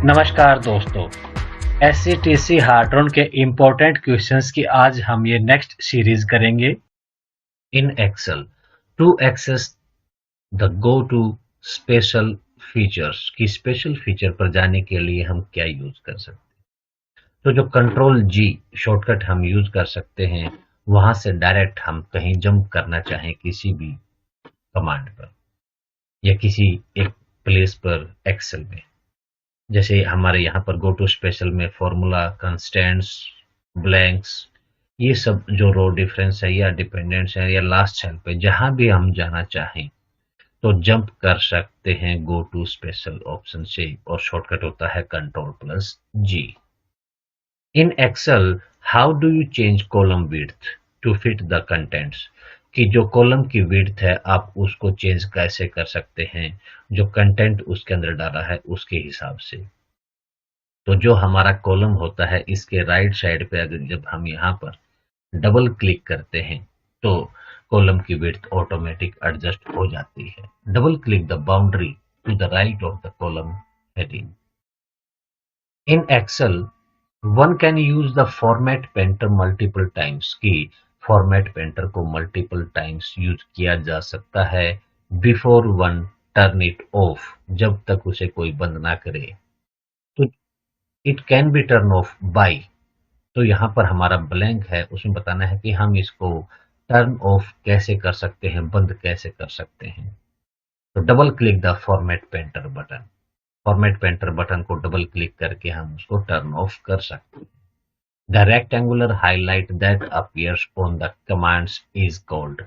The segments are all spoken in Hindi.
नमस्कार दोस्तों, एससीटीसी हार्ट्रॉन के इम्पोर्टेंट क्वेश्चंस की आज हम ये नेक्स्ट सीरीज करेंगे। In Excel to access the go to special features की स्पेशल फीचर पर जाने के लिए हम क्या यूज कर सकते हैं। तो जो कंट्रोल जी शॉर्टकट हम यूज कर सकते हैं, वहां से डायरेक्ट हम कहीं जंप करना चाहें किसी भी कमांड पर या किसी एक प्लेस पर एक्सेल में, जैसे हमारे यहाँ पर गो टू स्पेशल में फॉर्मूला, कंस्टेंट्स, ब्लैंक्स, ये सब जो रो डिफरेंस है या डिपेंडेंट्स है या लास्ट सेल पे जहां भी हम जाना चाहें तो जंप कर सकते हैं गो टू स्पेशल ऑप्शन से, और शॉर्टकट होता है control plus G. In Excel how do you change column width to fit the contents, कि जो कॉलम की विड्थ है आप उसको चेंज कैसे कर सकते हैं जो कंटेंट उसके अंदर डाला है उसके हिसाब से। तो जो हमारा कॉलम होता है इसके राइट साइड पे अगर जब हम यहाँ पर डबल क्लिक करते हैं तो कॉलम की विड्थ ऑटोमेटिक एडजस्ट हो जाती है। Double click the boundary to the right of the column heading. In Excel one can use the format painter multiple times, की फॉर्मेट पेंटर को मल्टीपल टाइम्स यूज किया जा सकता है before one turn it off, जब तक उसे कोई बंद ना करे। तो it can be turn off by, तो यहाँ पर हमारा ब्लैंक है, उसमें बताना है कि हम इसको टर्न ऑफ कैसे कर सकते हैं, बंद कैसे कर सकते हैं। तो double click the format painter button, format painter button को डबल क्लिक करके हम उसको टर्न ऑफ कर सकते हैं। The rectangular highlight that appears on the commands is called,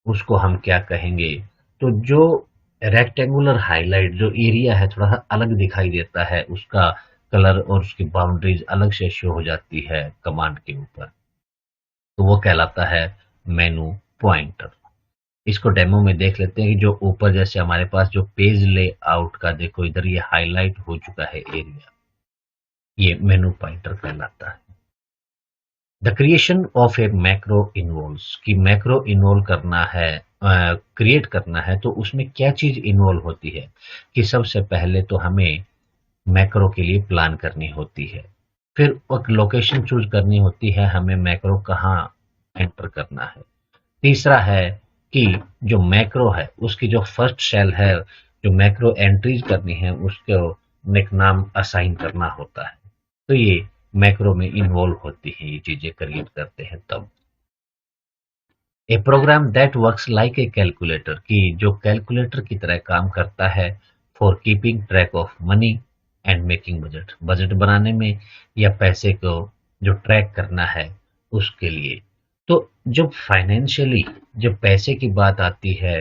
उसको हम क्या कहेंगे। तो जो रेक्टेंगुलर हाईलाइट जो एरिया है थोड़ा सा अलग दिखाई देता है, उसका कलर और उसकी बाउंड्रीज अलग से शो हो जाती है कमांड के ऊपर, तो वो कहलाता है मेनू पॉइंटर। इसको डेमो में देख लेते हैं कि जो ऊपर जैसे हमारे पास जो पेज लेआउट का देखो इधर ये हाईलाइट हो चुका है एरिया, ये मेनू पॉइंटर कहलाता है। The creation of A macro involves, कि मैक्रो इन्वॉल्व करना है, क्रिएट करना है तो उसमें क्या चीज इन्वॉल्व होती है, कि सबसे पहले तो हमें मैक्रो के लिए प्लान करनी होती है, फिर एक लोकेशन चूज करनी होती है, हमें मैक्रो कहाँ एंटर करना है। तीसरा है कि जो मैक्रो है उसकी जो फर्स्ट सेल है, जो मैक्रो एंट्रीज करनी है उसको एक नाम असाइन करना होता है। तो ये मैक्रो में इन्वॉल्व होती है, ये चीजें क्रिएट करते हैं तब। A program that works like a calculator, की जो कैलकुलेटर की तरह काम करता है for keeping track of money and making budget, budget बनाने में या पैसे को जो ट्रैक करना है उसके लिए। तो जब फाइनेंशियली जब पैसे की बात आती है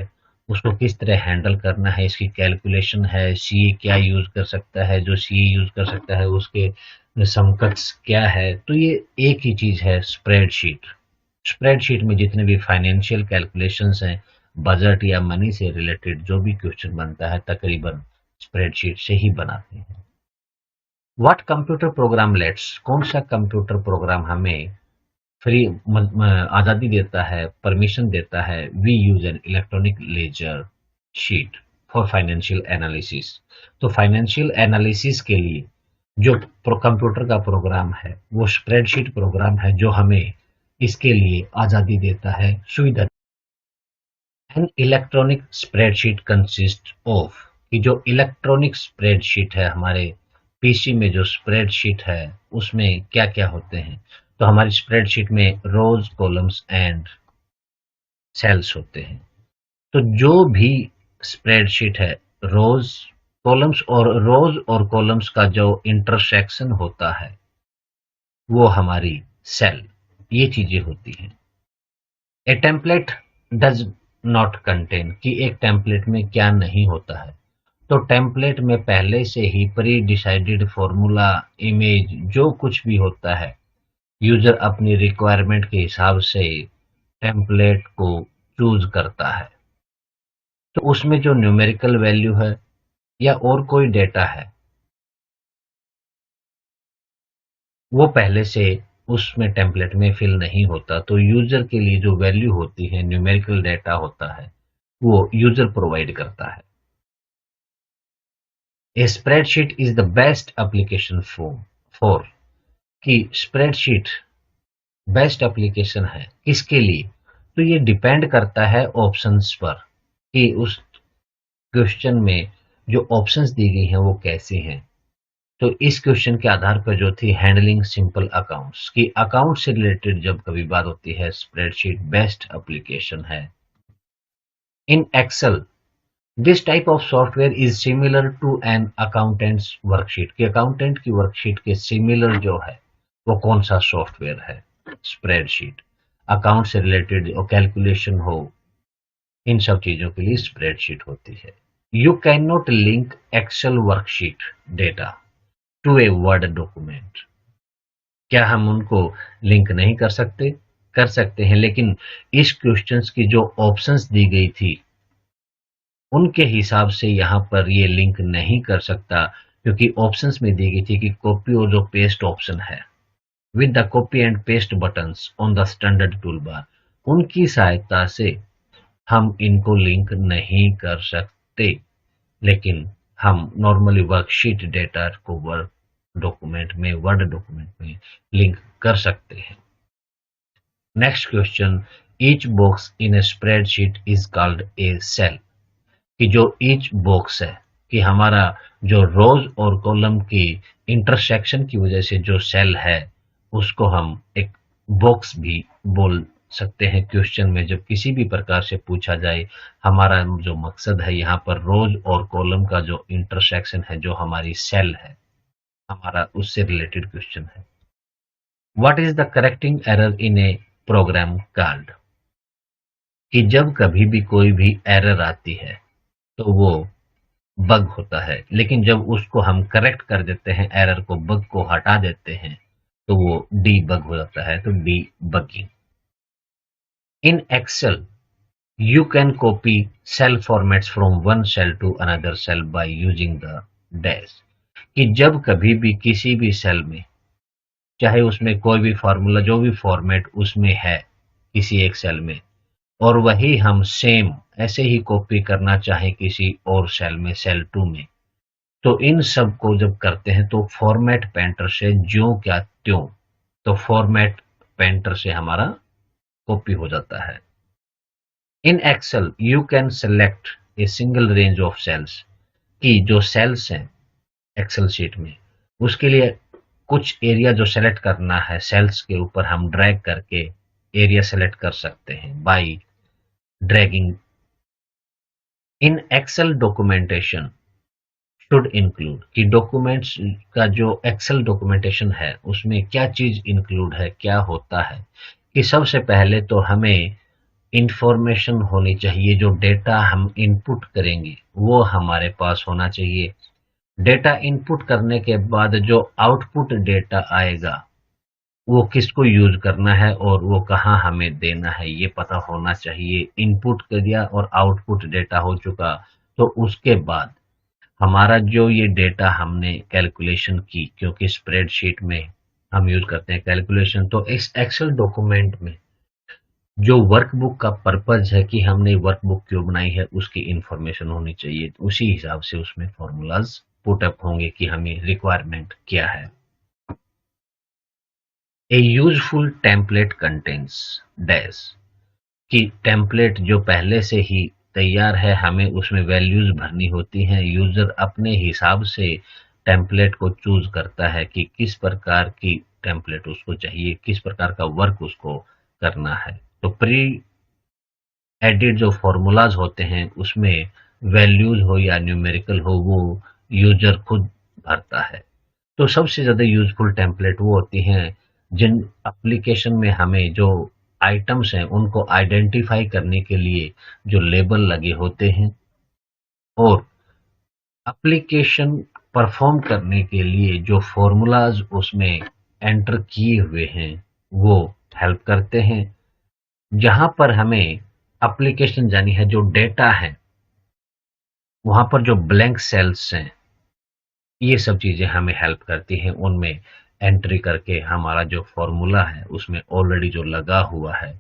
उसको किस तरह हैंडल करना है, इसकी कैलकुलेशन है, सीए क्या यूज कर सकता है, जो सीए यूज कर सकता है उसके समकक्ष क्या है, तो ये एक ही चीज है स्प्रेडशीट। स्प्रेडशीट में जितने भी फाइनेंशियल कैलकुलेशंस हैं, बजट या मनी से रिलेटेड जो भी क्वेश्चन बनता है तकरीबन स्प्रेडशीट से ही बनाते हैं। व्हाट कंप्यूटर प्रोग्राम लेट्स, कौन सा कंप्यूटर प्रोग्राम हमें फ्री आज़ादी देता है, परमिशन देता है, we use an electronic ledger sheet for financial analysis. तो फाइनेंशियल एनालिसिस के लिए जो कंप्यूटर का प्रोग्राम है वो स्प्रेडशीट प्रोग्राम है जो हमें इसके लिए आज़ादी देता है, सुविधा। An electronic spreadsheet consist of, कि जो इलेक्ट्रॉनिक स्प्रेडशीट है हमारे पीसी में जो स्प्रेडशीट है उसमें क्या क्या होते हैं। तो हमारी स्प्रेडशीट में रोज, कॉलम्स एंड सेल्स होते हैं। तो जो भी स्प्रेडशीट है, रोज और कॉलम्स का जो इंटरसेक्शन होता है वो हमारी सेल, ये चीजें होती हैं। ए टेम्पलेट डज नॉट कंटेन, कि एक टेम्पलेट में क्या नहीं होता है। तो टेम्पलेट में पहले से ही प्री डिसाइडेड फॉर्मूला, इमेज, जो कुछ भी होता है यूजर अपनी रिक्वायरमेंट के हिसाब से टेम्पलेट को चूज करता है। तो उसमें जो न्यूमेरिकल वैल्यू है या और कोई डेटा है वो पहले से उसमें टेम्पलेट में फिल नहीं होता, तो यूजर के लिए जो वैल्यू होती है, न्यूमेरिकल डेटा होता है, वो यूजर प्रोवाइड करता है। A spreadsheet is the best application for कि स्प्रेडशीट बेस्ट एप्लीकेशन है किसके लिए? तो ये डिपेंड करता है ऑप्शंस पर कि उस क्वेश्चन में जो ऑप्शंस दी गई हैं वो कैसी हैं। तो इस क्वेश्चन के आधार पर जो थी हैंडलिंग सिंपल अकाउंट्स की अकाउंट से रिलेटेड जब कभी बात होती है स्प्रेडशीट बेस्ट एप्लीकेशन है। In Excel this type of software is similar to an accountant's worksheet कि अकाउंटेंट की वर्कशीट के सिमिलर जो है वो कौन सा सॉफ्टवेयर है? स्प्रेडशीट। अकाउंट से रिलेटेड और कैलकुलेशन हो इन सब चीजों के लिए स्प्रेडशीट होती है। You can not link Excel worksheet data to a word document. क्या हम उनको लिंक नहीं कर सकते? कर सकते हैं, लेकिन इस क्वेश्चंस की जो ऑप्शंस दी गई थी उनके हिसाब से यहाँ पर ये लिंक नहीं कर सकता, क्योंकि ऑप्शंस में दी गई थी कि कॉपी और जो पेस्ट ऑप्शन है with the copy and paste buttons on the standard tool bar, उनकी सहायता से हम इनको लिंक नहीं कर सकते। लेकिन हम नॉर्मली वर्कशीट डेटा को वर्ड डॉक्यूमेंट में लिंक कर सकते हैं। Next question, each box in a spreadsheet is called a cell कि जो ईच बॉक्स है कि हमारा जो रोज और कॉलम की इंटरसेक्शन की वजह से जो सेल है उसको हम एक बॉक्स भी बोल सकते हैं। क्वेश्चन में जब किसी भी प्रकार से पूछा जाए, हमारा जो मकसद है यहाँ पर रोज और कॉलम का जो इंटरसेक्शन है, जो हमारी सेल है, हमारा उससे रिलेटेड क्वेश्चन है। What is the correcting error in a program called कि जब कभी भी कोई भी एरर आती है तो वो बग होता है, लेकिन जब उसको हम करेक्ट कर देते हैं, एरर को, बग को हटा देते हैं, तो वो डी बग हो जाता है। तो debugging. In Excel you can copy cell formats from one cell to another cell by using the dash कि जब कभी भी किसी भी सेल में, चाहे उसमें कोई भी फॉर्मूला, जो भी फॉर्मेट उसमें है किसी एक सेल में, और वही हम सेम ऐसे ही कॉपी करना चाहे किसी और सेल में, सेल 2 में, तो इन सब को जब करते हैं तो फॉर्मेट पेंटर से ज्यों क्या त्यों, तो फॉर्मेट पेंटर से हमारा कॉपी हो जाता है। In Excel you can select a single range of cells कि जो सेल्स हैं एक्सेल शीट में, उसके लिए कुछ एरिया जो सेलेक्ट करना है, सेल्स के ऊपर हम ड्रैग करके एरिया सेलेक्ट कर सकते हैं by dragging. In Excel documentation should include कि डॉक्यूमेंट्स का जो एक्सेल डॉक्यूमेंटेशन है उसमें क्या चीज इंक्लूड है, क्या होता है कि सबसे पहले तो हमें इंफॉर्मेशन होनी चाहिए, जो डेटा हम इनपुट करेंगे वो हमारे पास होना चाहिए। डेटा इनपुट करने के बाद जो आउटपुट डेटा आएगा वो किसको यूज करना है और वो कहाँ हमें देना है, ये पता होना चाहिए। इनपुट कर दिया और आउटपुट डेटा हो चुका, तो उसके बाद हमारा जो ये डेटा हमने कैलकुलेशन की, क्योंकि स्प्रेडशीट में हम यूज करते हैं कैलकुलेशन, तो इस एक्सेल डॉक्यूमेंट में जो वर्कबुक का पर्पज है कि हमने वर्कबुक क्यों बनाई है उसकी इंफॉर्मेशन होनी चाहिए। उसी हिसाब से उसमें फॉर्मूलाज पुटअप होंगे कि हमें रिक्वायरमेंट क्या है। ए यूजफुल टेम्पलेट कंटेन्स डैश कि टेम्पलेट जो पहले से ही तैयार है, हमें उसमें वैल्यूज भरनी होती हैं। यूजर अपने हिसाब से टेम्पलेट को चूज करता है कि किस प्रकार की टेम्पलेट उसको चाहिए, किस प्रकार का वर्क उसको करना है। तो प्री एडिट जो फॉर्मूलाज होते हैं उसमें वैल्यूज हो या न्यूमेरिकल हो, वो यूजर खुद भरता है। तो सबसे ज्यादा यूजफुल टेम्पलेट वो होती हैं जिन एप्लीकेशन में हमें जो आइटम्स हैं उनको आइडेंटिफाई करने के लिए जो लेबल लगे होते हैं, और एप्लीकेशन परफॉर्म करने के लिए जो फॉर्मूलाज उसमें एंटर किए हुए हैं वो हेल्प करते हैं। जहां पर हमें एप्लीकेशन जानी है, जो डेटा है वहां पर जो ब्लैंक सेल्स हैं, ये सब चीजें हमें हेल्प करती हैं। उनमें एंट्री करके हमारा जो फॉर्मूला है उसमें ऑलरेडी जो लगा हुआ है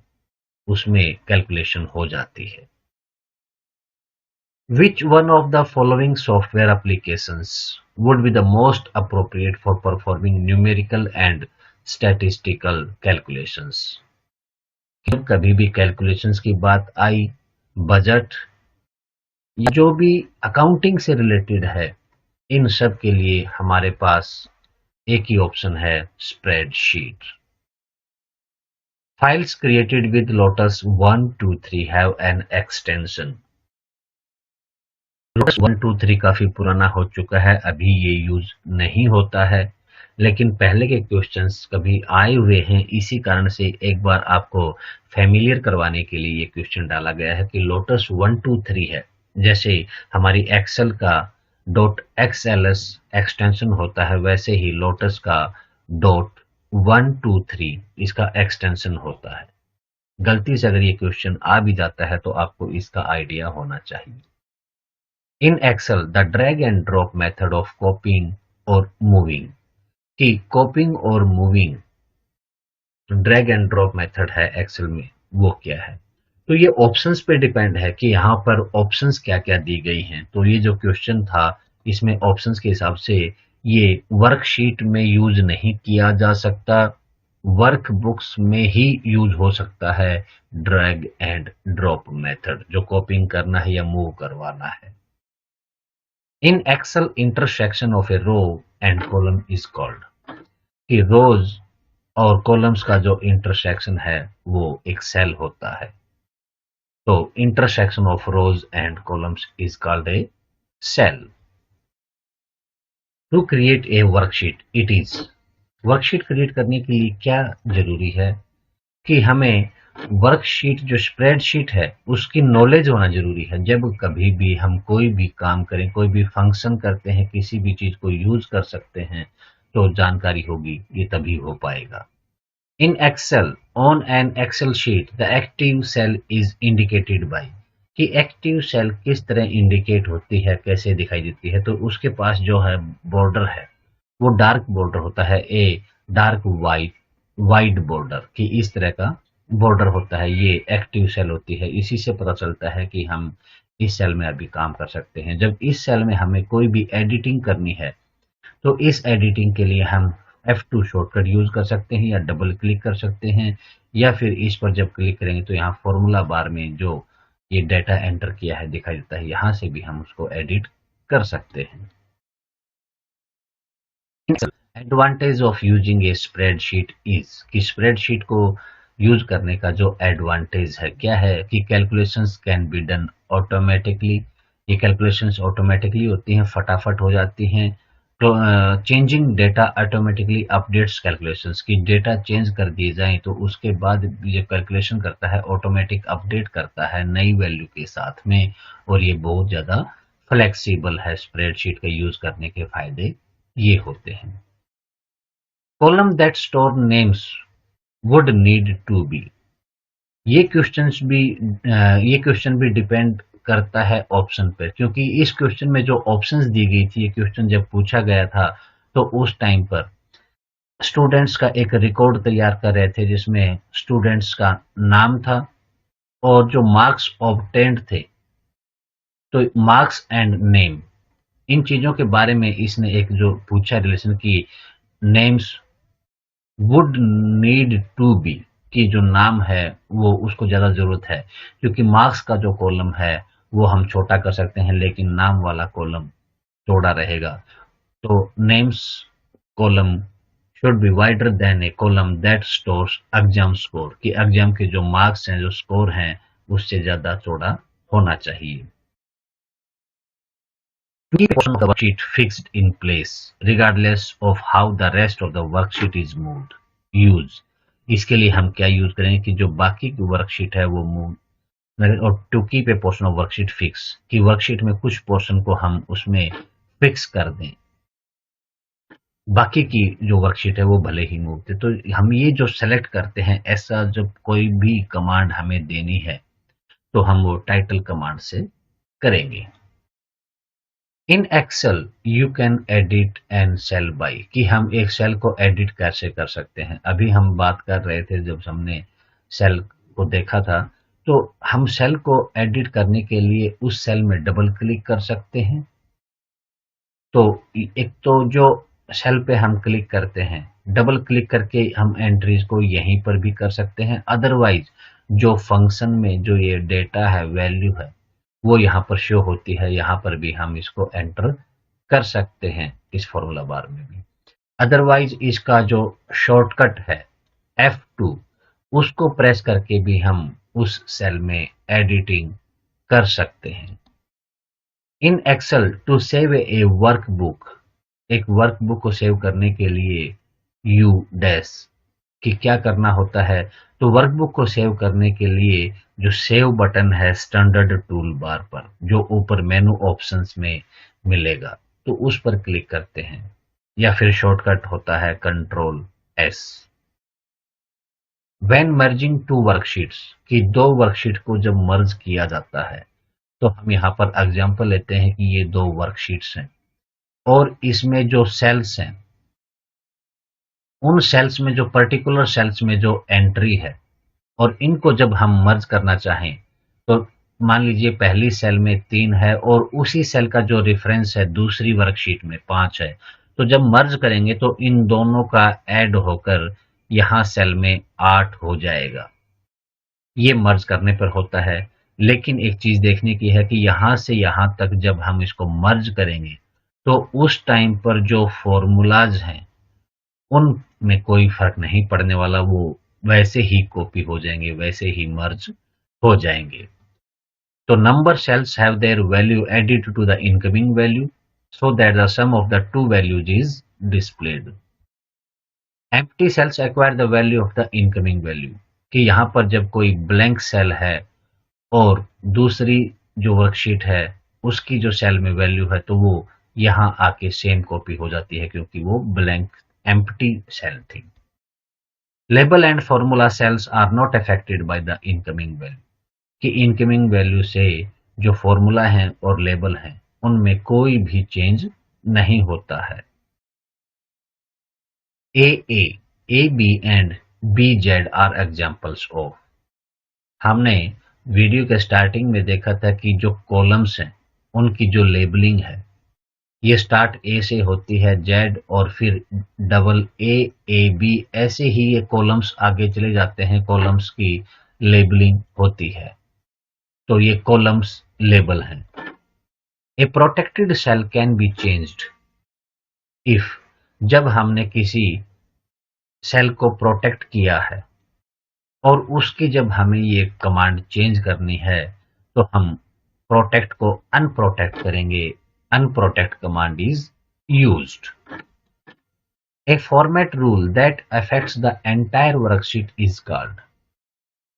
उसमें कैलकुलेशन हो जाती है। Which one of the following software applications would be the most appropriate for performing numerical and statistical calculations? जब कभी भी कैलकुलेशंस की बात आई, बजट या जो भी अकाउंटिंग से रिलेटेड है, इन सब के लिए हमारे पास एक ही ऑप्शन है, spreadsheet. Files created with Lotus 123 have an extension. Lotus 123 काफी पुराना हो चुका है, अभी ये यूज नहीं होता है, लेकिन पहले के क्वेश्चंस कभी आए हुए हैं, इसी कारण से एक बार आपको फैमिलियर करवाने के लिए ये क्वेश्चन डाला गया है कि लोटस 123 है, जैसे हमारी एक्सेल का .xls एक्सटेंशन होता है, वैसे ही लोटस का .123 इसका एक्सटेंशन होता है. गलती से अगर ये क्वेश्चन आ भी जाता है तो आपको इसका आइडिया होना चाहिए. In Excel, the drag and drop method of copying or moving कि copying और moving drag and drop method है एक्सेल में, वो क्या है? तो ये ऑप्शंस पे डिपेंड है कि यहाँ पर ऑप्शंस क्या क्या दी गई हैं. तो ये जो क्वेश्चन था, इसमें ऑप्शंस के हिसाब से ये वर्कशीट में यूज नहीं किया जा सकता, वर्क बुक्स में ही यूज हो सकता है ड्रैग एंड ड्रॉप मेथड, जो कॉपिंग करना है या मूव करवाना है. In Excel, intersection of a row and column is called कि रोज और कॉलम्स का जो इंटरसेक्शन है वो एक सेल होता है. तो intersection of rows and columns is called a cell. To create a worksheet, it is worksheet create करने के लिए क्या जरूरी है कि हमें वर्कशीट जो स्प्रेडशीट है उसकी नॉलेज होना जरूरी है. जब कभी भी हम कोई भी काम करें, कोई भी फंक्शन करते हैं, किसी भी चीज को यूज कर सकते हैं, तो जानकारी होगी, ये तभी हो पाएगा. In Excel, on an Excel sheet the active cell is indicated by कि एक्टिव सेल किस तरह इंडिकेट होती है, कैसे दिखाई देती है. तो उसके पास जो है बॉर्डर है वो डार्क बॉर्डर होता है, ए डार्क वाइट बॉर्डर की इस तरह का बॉर्डर होता है. ये एक्टिव सेल होती है. इसी से पता चलता है कि हम इस सेल में अभी काम कर सकते हैं. जब इस सेल में हमें कोई भी एडिटिंग करनी है तो इस एडिटिंग के लिए हम F2 शॉर्टकट यूज कर सकते हैं या डबल क्लिक कर सकते हैं, या फिर इस पर जब क्लिक करेंगे तो यहाँ फॉर्मूला बार में जो ये डाटा एंटर किया है दिखाई देता है, यहाँ से भी हम उसको एडिट कर सकते हैं. Advantage of using A spreadsheet is कि स्प्रेडशीट को यूज करने का जो एडवांटेज है क्या है कि calculations can be done automatically. ये कैलकुलेशंस ऑटोमेटिकली होती हैं, फटाफट हो जाती हैं. तो changing data automatically updates calculations की डेटा चेंज कर दिए जाएं तो उसके बाद ये कैलकुलेशन करता है, ऑटोमेटिक अपडेट करता है नई वैल्यू के साथ में, और ये बहुत ज़्यादा फ्लेक्सिबल है. स्प्रेडशीट का यूज करने के फायदे ये होते हैं. Column that store names would need to be, ये क्वेश्चन भी डिपेंड करता है ऑप्शन पर, क्योंकि इस क्वेश्चन में जो ऑप्शंस दी गई थी, ये क्वेश्चन जब पूछा गया था तो उस टाइम पर स्टूडेंट्स का एक रिकॉर्ड तैयार कर रहे थे जिसमें स्टूडेंट्स का नाम था और जो मार्क्स ऑब्टेन्ड थे, तो मार्क्स एंड नेम, इन चीजों के बारे में इसने एक जो पूछा रिलेशन की names would need to be कि जो नाम है वो उसको ज्यादा जरूरत है, क्योंकि मार्क्स का जो कॉलम है वो हम छोटा कर सकते हैं लेकिन नाम वाला कॉलम चौड़ा रहेगा. तो names column should be wider than A column that stores exam score कि एग्जाम के जो मार्क्स हैं, जो स्कोर हैं, उससे ज्यादा चौड़ा होना चाहिए. Keep a portion of the worksheet fixed in place regardless of how the rest of the worksheet is moved. Use, इसके लिए हम क्या यूज करेंगे कि जो बाकी की वर्कशीट है वो मूव, और to keep a portion of worksheet fix कि वर्कशीट में कुछ पोर्शन को हम उसमें फिक्स कर दें, बाकी की जो वर्कशीट है वो भले ही मूव थे. तो हम ये जो सेलेक्ट करते हैं, ऐसा जब कोई भी कमांड हमें देनी है तो हम वो टाइटल कमांड से करेंगे. In Excel you can edit an cell by कि हम एक सेल को एडिट कैसे कर सकते हैं. अभी हम बात कर रहे थे जब हमने सेल को देखा था तो हम सेल को एडिट करने के लिए उस सेल में डबल क्लिक कर सकते हैं। तो एक तो जो सेल पे हम क्लिक करते हैं, डबल क्लिक करके हम एंट्रीज को यहीं पर भी कर सकते हैं। अदरवाइज जो फंक्शन में जो ये डेटा है, वैल्यू है, वो यहाँ पर शो होती है, यहाँ पर भी हम इसको एंटर कर सकते हैं इस फॉर्मूला बार में भी। अदरवाइज इसका जो शॉर्टकट है F2, उसको प्रेस करके भी हम उस सेल में एडिटिंग कर सकते हैं। In Excel to save a workbook, एक वर्कबुक को सेव करने के लिए यू डैश कि क्या करना होता है, तो वर्कबुक को सेव करने के लिए जो सेव बटन है स्टैंडर्ड टूल बार पर, जो ऊपर मेनू ऑप्शंस में मिलेगा, तो उस पर क्लिक करते हैं, या फिर शॉर्टकट होता है control S. When merging two worksheets, कि दो वर्कशीट को जब मर्ज किया जाता है, तो हम यहाँ पर एग्जांपल लेते हैं कि ये दो वर्कशीट्स हैं और इसमें जो सेल्स हैं, उन सेल्स में जो पर्टिकुलर सेल्स में जो एंट्री है, और इनको जब हम मर्ज करना चाहें, तो मान लीजिए पहली सेल में 3 है और उसी सेल का जो रेफरेंस है दूसरी वर्कशीट में 5 है, तो जब मर्ज करेंगे तो इन दोनों का ऐड होकर यहाँ सेल में 8 हो जाएगा। ये मर्ज करने पर होता है। लेकिन एक चीज देखने की है कि यहां से यहां तक जब हम इसको मर्ज करेंगे, तो उस टाइम पर जो फॉर्मूलाज हैं उनमें कोई फर्क नहीं पड़ने वाला, वो वैसे ही कॉपी हो जाएंगे, वैसे ही मर्ज हो जाएंगे। तो number cells have their value added to the incoming value so that the sum of the two values is displayed. Empty cells acquire the value of the incoming value, कि यहाँ पर जब कोई ब्लैंक सेल है और दूसरी जो वर्कशीट है उसकी जो सेल में वैल्यू है, तो वो यहाँ आके सेम कॉपी हो जाती है क्योंकि वो ब्लैंक एम्प्टी सेल थी। Label and formula cells are not affected by the incoming value, कि इनकमिंग वैल्यू से जो फॉर्मूला है और लेबल है उनमें कोई भी चेंज नहीं होता है। A B and B Z are examples of, हमने वीडियो के स्टार्टिंग में देखा था कि जो कॉलम्स हैं उनकी जो लेबलिंग है, ये स्टार्ट ए से होती है, जेड और फिर डबल ए बी, ऐसे ही ये कॉलम्स आगे चले जाते हैं, कॉलम्स की लेबलिंग होती है, तो ये कॉलम्स लेबल हैं। A protected cell can be changed if, जब हमने किसी सेल को प्रोटेक्ट किया है और उसकी जब हमें ये कमांड चेंज करनी है, तो हम प्रोटेक्ट को अनप्रोटेक्ट करेंगे। Unprotect command is used. A format rule that affects the entire worksheet is called,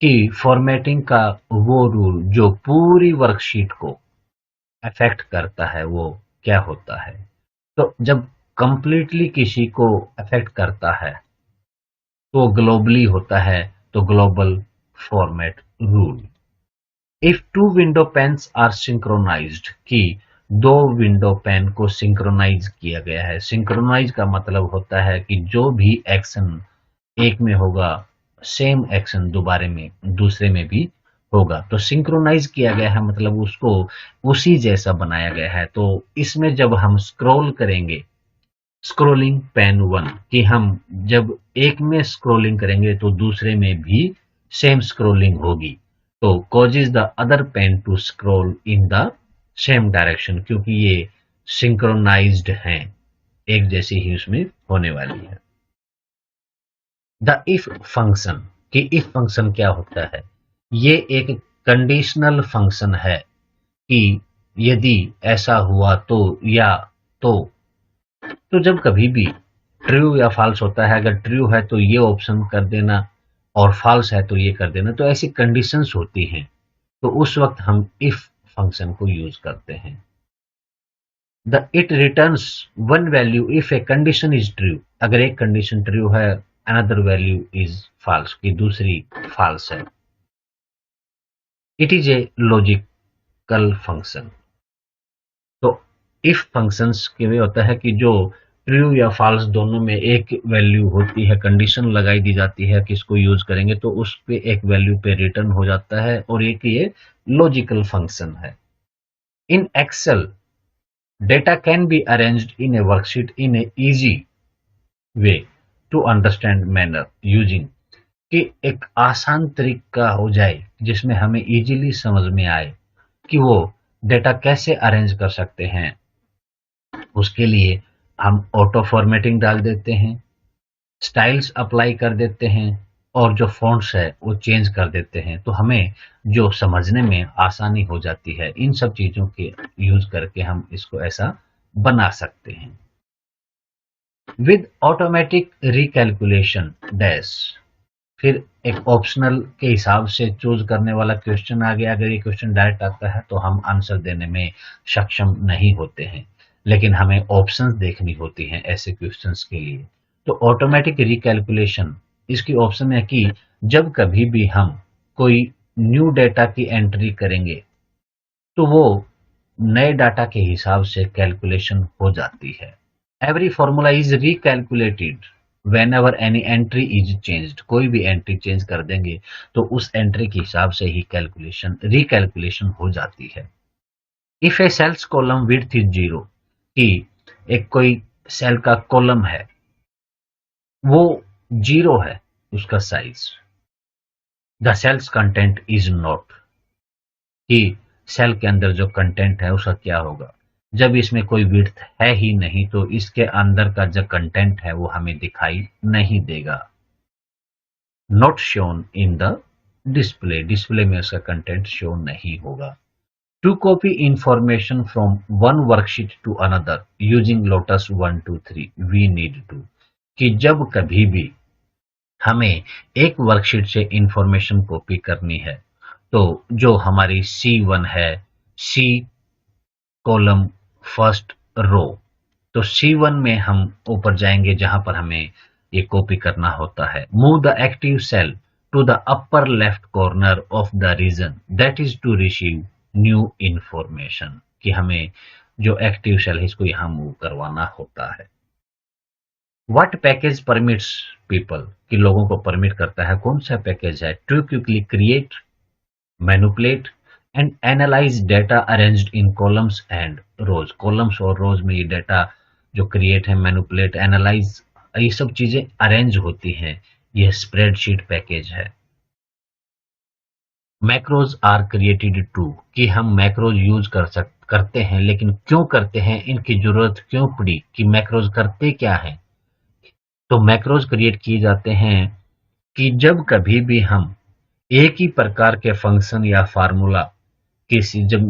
कि फॉर्मेटिंग का वो रूल जो पूरी वर्कशीट को अफेक्ट करता है वो क्या होता है। तो जब कंप्लीटली किसी को अफेक्ट करता है तो ग्लोबली होता है, तो global format rule. If two window panes are synchronized, कि दो विंडो पेन को सिंक्रोनाइज किया गया है। सिंक्रोनाइज का मतलब होता है कि जो भी एक्शन एक में होगा सेम एक्शन दोबारे में दूसरे में भी होगा, तो सिंक्रोनाइज किया गया है मतलब उसको उसी जैसा बनाया गया है। तो इसमें जब हम स्क्रॉल करेंगे, स्क्रोलिंग पेन 1, कि हम जब एक में स्क्रोलिंग करेंगे तो दूसरे में भी सेम स्क्रोलिंग होगी, तो causes the other pane to scroll in the same direction, क्योंकि ये सिंक्रोनाइज्ड हैं, एक जैसी ही उसमें होने वाली है। द इफ फंक्शन, कि इफ फंक्शन क्या होता है, ये एक कंडीशनल फंक्शन है कि यदि ऐसा हुआ तो, या तो जब कभी भी ट्रू या फॉल्स होता है, अगर ट्रू है तो ये ऑप्शन कर देना और फॉल्स है तो ये कर देना, तो ऐसी कंडीशंस होती हैं, तो उस वक्त हम इफ फंक्शन को यूज करते हैं। The it returns one value if a condition is true, अगर एक कंडीशन ट्रू है, अनदर वैल्यू इज फॉल्स, की दूसरी फॉल्स है। It is a logical function, तो इफ फंक्शंस के वे होता है कि जो ट्रू या फॉल्स दोनों में एक वैल्यू होती है, कंडीशन लगाई दी जाती है कि इसको यूज करेंगे तो उस पे एक वैल्यू पे रिटर्न हो जाता है, और एक ये लॉजिकल फंक्शन है। In Excel data can be arranged in a worksheet in a easy way to understand manner using, कि एक आसान तरीका हो जाए जिसमें हमें इजीली समझ में आए कि वो डेटा कैसे अरेंज कर सकते हैं। उसके लिए हम ऑटो फॉर्मेटिंग डाल देते हैं, स्टाइल्स अप्लाई कर देते हैं, और जो फॉन्ट्स है वो चेंज कर देते हैं, तो हमें जो समझने में आसानी हो जाती है। इन सब चीजों के यूज करके हम इसको ऐसा बना सकते हैं। विद ऑटोमेटिक रिकैलकुलेशन डैश, फिर एक ऑप्शनल के हिसाब से चूज करने वाला क्वेश्चन आ गया। अगर ये क्वेश्चन डायरेक्ट आता है तो हम आंसर देने में सक्षम नहीं होते हैं, लेकिन हमें ऑप्शंस देखनी होती हैं ऐसे क्वेश्चंस के लिए। तो ऑटोमेटिक रिकैलकुलेशन इसकी ऑप्शन है कि जब कभी भी हम कोई न्यू डेटा की एंट्री करेंगे तो वो नए डाटा के हिसाब से कैलकुलेशन हो जाती है। Every formula is recalculated whenever any entry is changed, कोई भी एंट्री चेंज कर देंगे तो उस एंट्री के हिसाब से ही कैलकुलेशन रिकैलकुलेशन हो जाती है। If a cell's column width is 0, कि एक कोई सेल का कॉलम है वो 0 है उसका size, the cell's content is not, कि सेल के अंदर जो कंटेंट है उसका क्या होगा। जब इसमें कोई विड्थ है ही नहीं तो इसके अंदर का जो कंटेंट है वो हमें दिखाई नहीं देगा। Not shown in the display, display में उसका कंटेंट शो नहीं होगा। To copy information from one worksheet to another using Lotus 1 2 3 we need to, कि जब कभी भी हमें एक वर्कशीट से इंफॉर्मेशन कॉपी करनी है तो जो हमारी C1 है, सी कॉलम फर्स्ट रो, तो C1 में हम ऊपर जाएंगे जहां पर हमें ये कॉपी करना होता है। Move the active cell to the upper left corner of the region that is to receive new information, कि हमें जो एक्टिव सेल है इसको यहां मूव करवाना होता है। व्हाट पैकेज परमिट्स पीपल, कि लोगों को परमिट करता है, कौन सा पैकेज है। To quickly create, manipulate and analyze data arranged in columns and rows, columns और रोज में ये डेटा जो क्रिएट है, मैनिपुलेट, एनालाइज, ये सब चीजें अरेंज होती हैं, यह स्प्रेडशीट पैकेज है। मैक्रोज आर क्रिएटेड टू, कि हम मैक्रोज यूज करते हैं, लेकिन क्यों करते हैं, इनकी जरूरत क्यों पड़ी, कि मैक्रोज करते क्या है। तो मैक्रोज क्रिएट किए जाते हैं कि जब कभी भी हम एक ही प्रकार के फंक्शन या फार्मूला किसी जब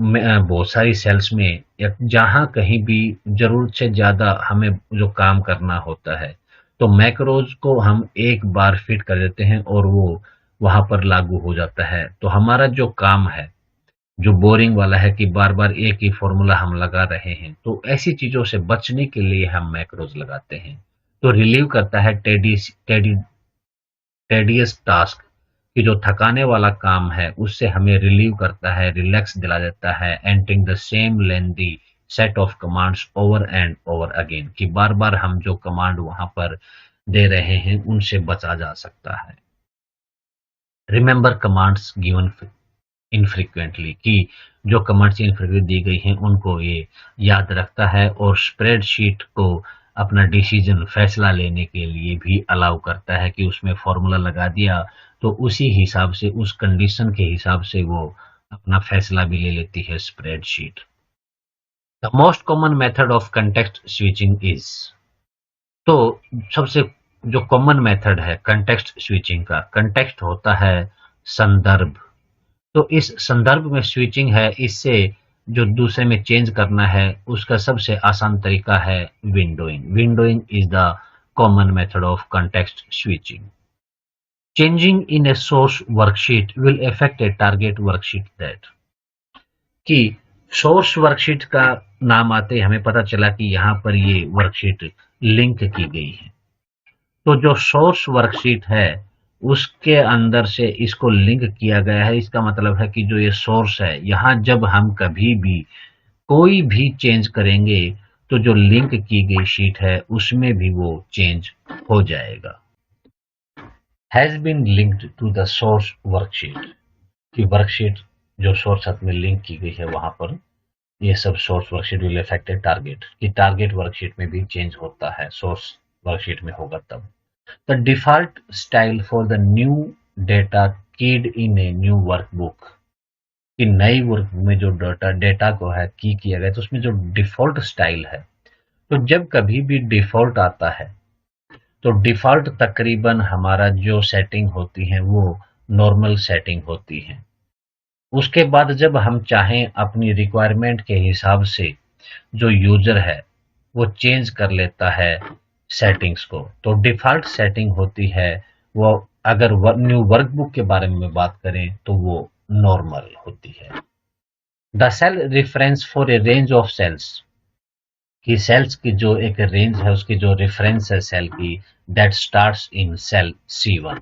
बहुत सारी सेल्स में या जहां कहीं भी जरूरत से ज्यादा हमें जो काम करना होता है तो मैक्रोज को हम एक बार फिट कर देते हैं और वो वहां पर लागू हो जाता है। तो हमारा जो काम है जो बोरिंग वाला है कि बार बार एक ही फॉर्मूला हम लगा रहे हैं, तो ऐसी चीजों से बचने के लिए हम मैक्रोज लगाते हैं। तो रिलीव करता है टेडियस टास्क, कि जो थकाने वाला काम है उससे हमें रिलीव करता है, रिलैक्स दिला देता है। Entering the same lengthy set of commands over and over again, कि बार बार हम जो कमांड वहां पर दे रहे हैं उनसे बचा जा सकता है। रिमेंबर कमांड्स गिवन इनफ्रीक्वेंटली, कि जो कमांड्स इनफ्रीक्वेंट दी गई हैं उनको ये याद रखता है और स्प्रेडशीट को अपना डिसीजन फैसला लेने के लिए भी अलाउ करता है, कि उसमें फॉर्मूला लगा दिया तो उसी हिसाब से उस कंडीशन के हिसाब से वो अपना फैसला भी ले लेती है spreadsheet. The most common method of context switching is, तो सबसे जो कॉमन मेथड है कंटेक्स्ट स्विचिंग का, कंटेक्स्ट होता है संदर्भ, तो इस संदर्भ में स्विचिंग है, इससे जो दूसरे में चेंज करना है उसका सबसे आसान तरीका है windowing. Windowing is the common method of context switching. Changing in a source worksheet will affect A target worksheet that, कि सोर्स वर्कशीट का नाम आते ही हमें पता चला कि यहाँ पर ये वर्कशीट लिंक की गई है। तो जो सोर्स वर्कशीट है उसके अंदर से इसको लिंक किया गया है, इसका मतलब है कि जो ये सोर्स है यहाँ जब हम कभी भी कोई भी चेंज करेंगे तो जो लिंक की गई शीट है उसमें भी वो चेंज हो जाएगा। Has been linked to the source worksheet, कि वर्कशीट जो सोर्स साथ में लिंक की गई है वहां पर ये सब source worksheet will affected target, कि टारगेट वर्कशीट में भी चेंज होता है, सोर्स वर्कशीट में होगा तब। The default style for the new data कीड इन ए न्यू वर्कबुक, कि नई वर्क में जो डेटा को है की किया गया तो उसमें जो डिफॉल्ट स्टाइल है, तो जब कभी भी डिफॉल्ट आता है तो डिफॉल्ट तकरीबन हमारा जो सेटिंग होती है वो नॉर्मल सेटिंग होती है। उसके बाद जब हम चाहें अपनी रिक्वायरमेंट के हिसाब से जो यूजर है वो चेंज कर लेता है सेटिंग्स को, तो डिफॉल्ट सेटिंग होती है वो, अगर न्यू वर्कबुक के बारे में बात करें तो वो नॉर्मल होती है। The cell reference for a range of cells, कि सेल्स की जो एक रेंज है उसकी जो रेफरेंस है सेल की, that starts in cell C1,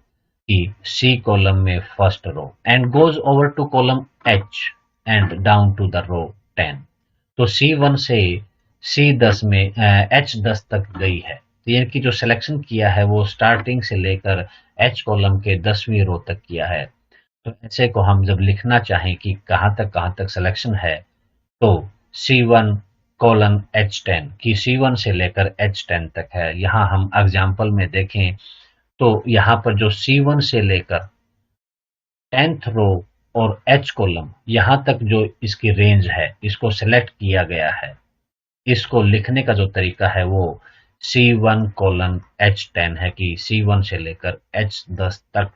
की सी कॉलम में first row and goes over to column H and down to the row 10, तो C1 से C10 में H10 तक गई है, तो यानी कि जो सिलेक्शन किया है वो स्टार्टिंग से लेकर H कॉलम के 10वीं रो तक किया है। तो ऐसे को हम जब लिखना चाहें कि कहाँ तक सिलेक्शन है, तो C1 कोलन H10 की C1 से लेकर H10 तक है। यहाँ हम एग्जाम्पल में देखें तो यहाँ पर जो C1 से लेकर 10th रो और H कॉलम यहाँ तक जो इसकी रेंज है इसको सिलेक्ट किया गया है। इसको लिखने का जो तरीका है वो C1 कोलन H10 है, कि C1 से लेकर H10 तक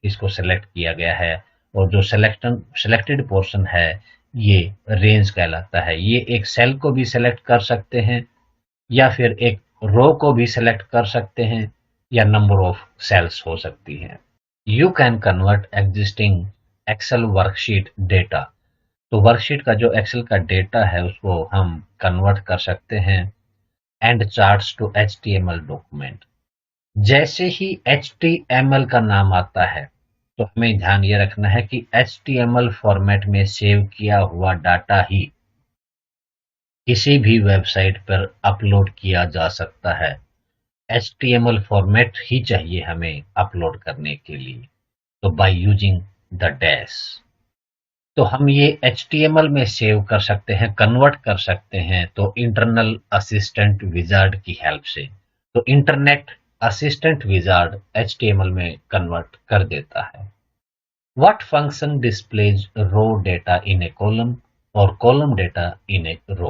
इसको सेलेक्ट किया गया है, और जो सिलेक्टेड पोर्शन है ये रेंज कहलाता है। ये एक सेल को भी सिलेक्ट कर सकते हैं या फिर एक रो को भी सिलेक्ट कर सकते हैं या नंबर ऑफ सेल्स हो सकती हैं। You can convert existing Excel worksheet data, तो वर्कशीट का जो एक्सेल का डेटा है उसको हम कन्वर्ट कर सकते हैं and charts to HTML document. जैसे ही HTML का नाम आता है तो हमें ध्यान ये रखना है कि HTML फॉर्मेट में सेव किया हुआ डाटा ही किसी भी वेबसाइट पर अपलोड किया जा सकता है। HTML फॉर्मेट ही चाहिए हमें अपलोड करने के लिए, तो बाय यूजिंग द डैश, तो हम ये HTML में सेव कर सकते हैं, कन्वर्ट कर सकते हैं, तो इंटरनल असिस्टेंट विजार्ड की हेल्प से। तो इंटरनेट असिस्टेंट विजार्ड HTML में कन्वर्ट कर देता है। What function displays row data in a column और column data in a row,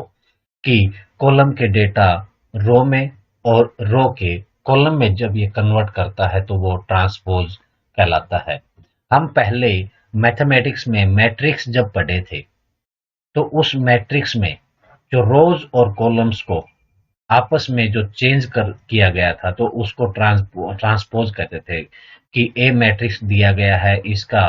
कि कॉलम के डेटा रो में और रो के कॉलम में जब ये कन्वर्ट करता है तो वो ट्रांसपोज कहलाता है। हम पहले मैथमेटिक्स में मैट्रिक्स जब पढ़े थे तो उस मैट्रिक्स में जो रोज और कॉलम्स को आपस में जो चेंज कर किया गया था तो उसको ट्रांसपोज कहते थे, कि ए मैट्रिक्स दिया गया है इसका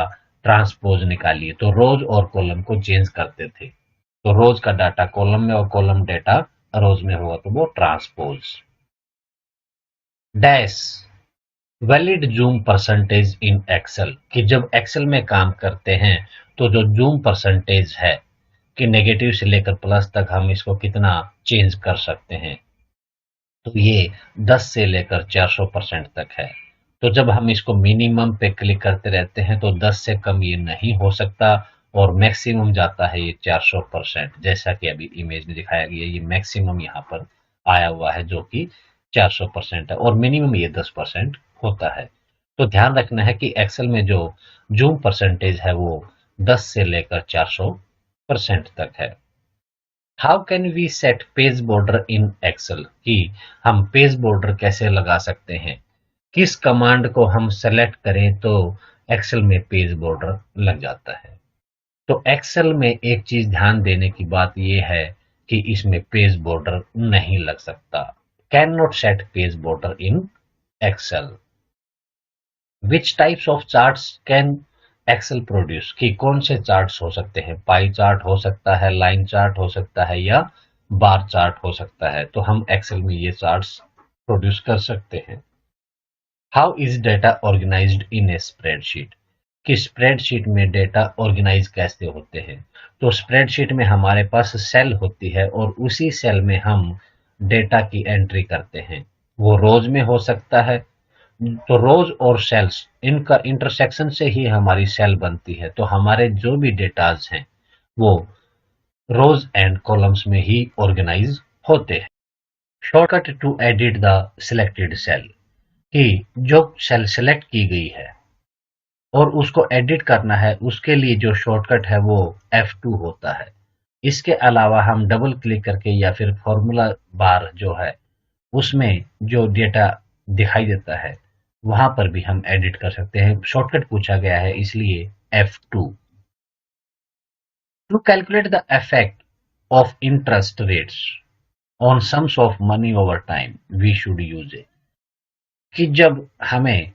ट्रांसपोज निकालिए, तो रोज और कॉलम को चेंज करते थे, तो रोज का डाटा कॉलम में और कॉलम डेटा रोज में होगा तो वो transpose. Dash valid zoom percentage in Excel, कि जब एक्सेल में काम करते हैं तो जो जूम परसेंटेज है कि नेगेटिव से लेकर प्लस तक हम इसको कितना चेंज कर सकते हैं, तो ये 10 से लेकर 400% तक है। तो जब हम इसको मिनिमम पे क्लिक करते रहते हैं तो 10 से कम ये नहीं हो सकता और मैक्सिमम जाता है ये 400%, जैसा कि अभी इमेज में दिखाया गया ये मैक्सिमम यहाँ पर आया हुआ है जो कि 400% है और मिनिमम ये 10% होता है। तो ध्यान रखना है कि एक्सेल में जो जूम परसेंटेज है वो 10 से लेकर 400% तक है। How can we set page border in Excel, कि हम पेज बॉर्डर कैसे लगा सकते हैं, किस कमांड को हम सेलेक्ट करें तो एक्सेल में पेज बॉर्डर लग जाता है। तो एक्सेल में एक चीज ध्यान देने की बात यह है कि इसमें पेज बॉर्डर नहीं लग सकता, can not set page border in Excel. Which types of charts can Excel produce, कि कौन से चार्ट्स हो सकते हैं, पाई चार्ट हो सकता है, लाइन चार्ट हो सकता है या बार चार्ट हो सकता है, तो हम एक्सेल में ये चार्ट्स प्रोड्यूस कर सकते हैं। How is data organized in a spreadsheet, कि स्प्रेडशीट में डेटा ऑर्गेनाइज कैसे होते हैं। तो स्प्रेडशीट में हमारे पास सेल होती है और उसी सेल में हम डेटा की एंट्री करते हैं। वो रोज में हो सकता है, तो रोज और सेल्स इनका इंटरसेक्शन से ही हमारी सेल बनती है। तो हमारे जो भी डेटाज हैं वो रोज एंड कॉलम्स में ही ऑर्गेनाइज होते हैं। Shortcut to edit the selected cell, कि जो सेल सेलेक्ट की गई है और उसको एडिट करना है, उसके लिए जो शॉर्टकट है वो F2 होता है। इसके अलावा हम डबल क्लिक करके या फिर फॉर्मूला बार जो है उसमें जो डेटा दिखाई देता है वहां पर भी हम एडिट कर सकते हैं। शॉर्टकट पूछा गया है इसलिए F2। To calculate the effect of interest rates on sums of money over time we should use it, कि जब हमें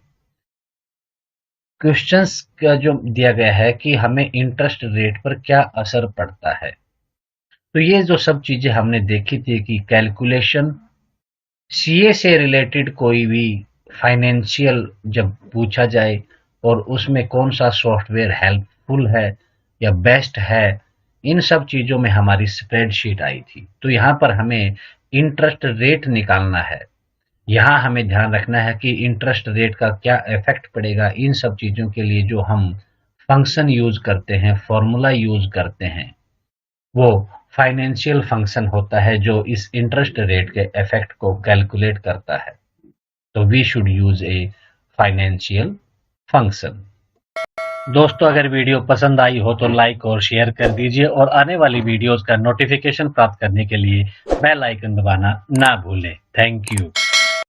क्वेश्चंस का जो दिया गया है कि हमें इंटरेस्ट रेट पर क्या असर पड़ता है, तो ये जो सब चीजें हमने देखी थी कि कैलकुलेशन सीए से रिलेटेड कोई भी फाइनेंशियल जब पूछा जाए और उसमें कौन सा सॉफ्टवेयर हेल्पफुल है या बेस्ट है, इन सब चीजों में हमारी स्प्रेडशीट आई थी। तो यहाँ पर हमें इंटरेस्ट रेट निकालना है। यहाँ हमें ध्यान रखना है कि इंटरेस्ट रेट का क्या इफेक्ट पड़ेगा इन सब चीजों के लिए। जो हम फंक्शन यूज करते हैं, फॉर्मूला यूज करते हैं, वो फाइनेंशियल फंक्शन होता है जो इस इंटरेस्ट रेट के इफेक्ट को कैलकुलेट करता है। तो we should use a financial function. दोस्तों, अगर वीडियो पसंद आई हो तो लाइक और शेयर कर दीजिए और आने वाली वीडियोस का नोटिफिकेशन प्राप्त करने के लिए बेल आइकन दबाना ना भूलें। Thank you.